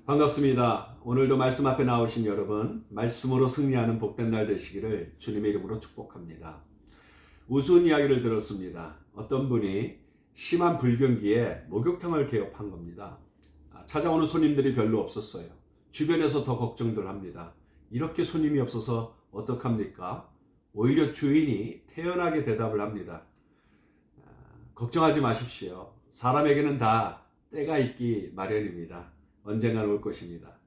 반갑습니다. 오늘도 말씀 앞에 나오신 여러분, 말씀으로 승리하는 복된 날 되시기를 주님의 이름으로 축복합니다. 우스운 이야기를 들었습니다. 어떤 분이 심한 불경기에 목욕탕을 개업한 겁니다. 찾아오는 손님들이 별로 없었어요. 주변에서 더 걱정들 합니다. 이렇게 손님이 없어서 어떡합니까? 오히려 주인이 태연하게 대답을 합니다. 걱정하지 마십시오. 사람에게는 다 때가 있기 마련입니다. 언젠간 올 것입니다.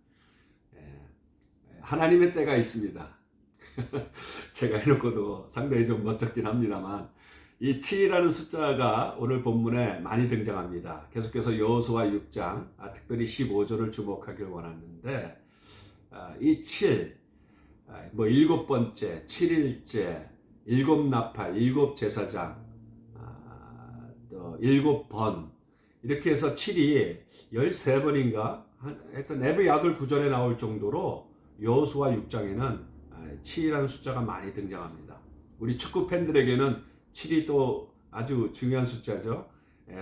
하나님의 때가 있습니다. 제가 해놓고도 상당히 좀 멋쩍긴 합니다만 이 7이라는 숫자가 오늘 본문에 많이 등장합니다. 계속해서 여호수아 6장, 특별히 15절을 주목하길 원하는데 이 7, 일곱 번째, 7일째, 일곱 나팔, 일곱 제사장, 또 일곱 번 이렇게 해서 7이 13번인가 하여튼 every other 구절에 나올 정도로 여호수아 6장에는 7이라는 숫자가 많이 등장합니다. 우리 축구 팬들에게는 7이 또 아주 중요한 숫자죠.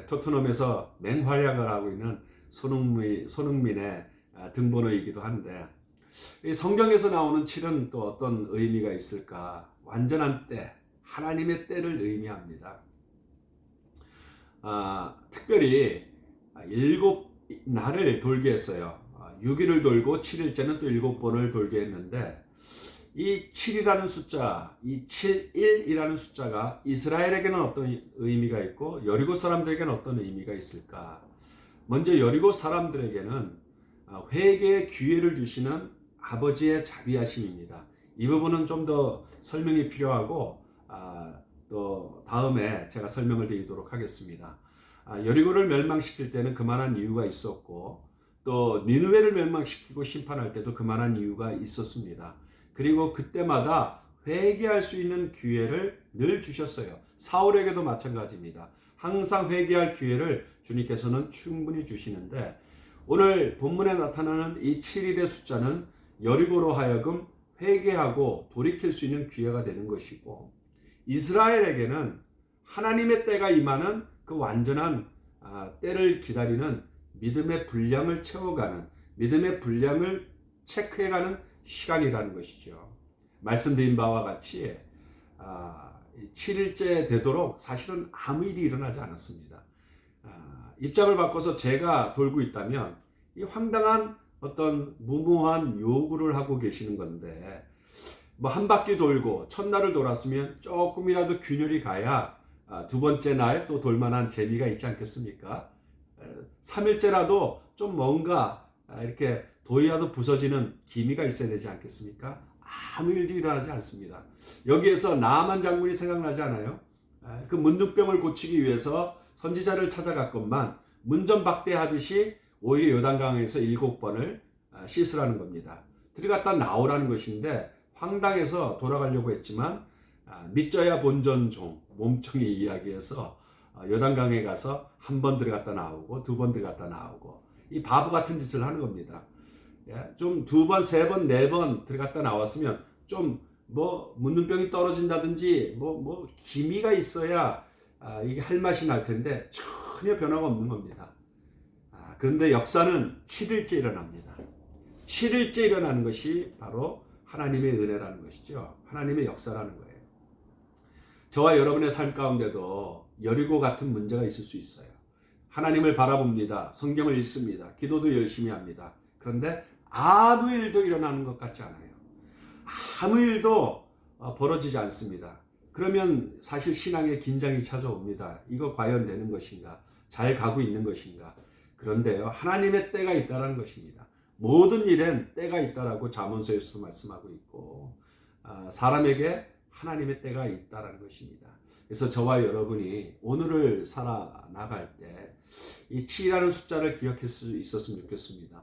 토트넘에서 맹활약을 하고 있는 손흥민의 등번호이기도 한데 이 성경에서 나오는 7은 또 어떤 의미가 있을까? 완전한 때, 하나님의 때를 의미합니다. 특별히 일곱 날을 돌게 했어요. 6일을 돌고 7일째는 또 7번을 돌게 했는데 이 7이라는 숫자, 이 7일이라는 숫자가 이스라엘에게는 어떤 의미가 있고 여리고 사람들에게는 어떤 의미가 있을까? 먼저 여리고 사람들에게는 회개의 기회를 주시는 아버지의 자비하심입니다. 이 부분은 좀 더 설명이 필요하고 또 다음에 제가 설명을 드리도록 하겠습니다. 여리고를 멸망시킬 때는 그만한 이유가 있었고 또 니느웨를 멸망시키고 심판할 때도 그만한 이유가 있었습니다. 그리고 그때마다 회개할 수 있는 기회를 늘 주셨어요. 사울에게도 마찬가지입니다. 항상 회개할 기회를 주님께서는 충분히 주시는데 오늘 본문에 나타나는 이 7일의 숫자는 여리고로 하여금 회개하고 돌이킬 수 있는 기회가 되는 것이고 이스라엘에게는 하나님의 때가 임하는 그 완전한 때를 기다리는 믿음의 분량을 채워가는 믿음의 분량을 체크해가는 시간이라는 것이죠. 말씀드린 바와 같이 7일째 되도록 사실은 아무 일이 일어나지 않았습니다. 입장을 바꿔서 제가 돌고 있다면 이 황당한 어떤 무모한 요구를 하고 계시는 건데 한 바퀴 돌고 첫날을 돌았으면 조금이라도 균열이 가야 두 번째 날 또 돌만한 재미가 있지 않겠습니까? 3일째라도 좀 뭔가 이렇게 돌이라도 부서지는 기미가 있어야 되지 않겠습니까? 아무 일도 일어나지 않습니다. 여기에서 나아만 장군이 생각나지 않아요? 그 문둥병을 고치기 위해서 선지자를 찾아갔건만 문전박대하듯이 오히려 요단강에서 7번을 씻으라는 겁니다. 들어갔다 나오라는 것인데 황당해서 돌아가려고 했지만 믿져야 본전종 몸청이 이야기에서 요단강에 가서 한 번 들어갔다 나오고 두 번 들어갔다 나오고 이 바보 같은 짓을 하는 겁니다. 좀 두 번, 세 번, 네 번 들어갔다 나왔으면 좀 문둥병이 떨어진다든지 기미가 있어야 이게 할 맛이 날 텐데 전혀 변화가 없는 겁니다. 그런데 역사는 7일째 일어납니다. 7일째 일어나는 것이 바로 하나님의 은혜라는 것이죠. 하나님의 역사라는 거예요. 저와 여러분의 삶 가운데도 여리고 같은 문제가 있을 수 있어요. 하나님을 바라봅니다. 성경을 읽습니다. 기도도 열심히 합니다. 그런데 아무 일도 일어나는 것 같지 않아요. 아무 일도 벌어지지 않습니다. 그러면 사실 신앙에 긴장이 찾아옵니다. 이거 과연 되는 것인가? 잘 가고 있는 것인가? 그런데요, 하나님의 때가 있다는 것입니다. 모든 일엔 때가 있다라고 잠언서에서도 말씀하고 있고 사람에게 하나님의 때가 있다는 것입니다. 그래서 저와 여러분이 오늘을 살아나갈 때 이 7이라는 숫자를 기억할 수 있었으면 좋겠습니다.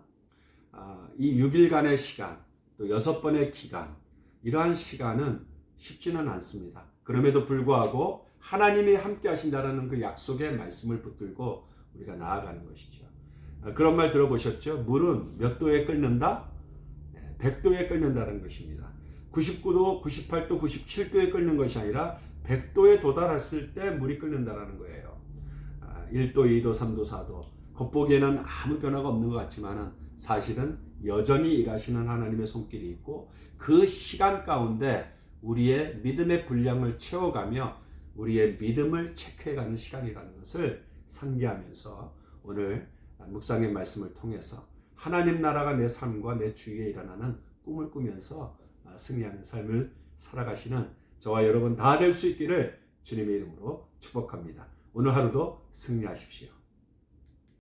이 6일간의 시간, 또 6번의 기간, 이러한 시간은 쉽지는 않습니다. 그럼에도 불구하고 하나님이 함께 하신다는 그 약속의 말씀을 붙들고 우리가 나아가는 것이죠. 그런 말 들어보셨죠? 물은 몇 도에 끓는다? 100도에 끓는다는 것입니다. 99도, 98도, 97도에 끓는 것이 아니라 100도에 도달했을 때 물이 끓는다는 거예요. 1도, 2도, 3도, 4도. 겉보기에는 아무 변화가 없는 것 같지만 사실은 여전히 일하시는 하나님의 손길이 있고 그 시간 가운데 우리의 믿음의 분량을 채워가며 우리의 믿음을 체크해가는 시간이라는 것을 상기하면서 오늘 묵상의 말씀을 통해서 하나님 나라가 내 삶과 내 주위에 일어나는 꿈을 꾸면서 승리하는 삶을 살아가시는 저와 여러분 다 될 수 있기를 주님의 이름으로 축복합니다. 오늘 하루도 승리하십시오.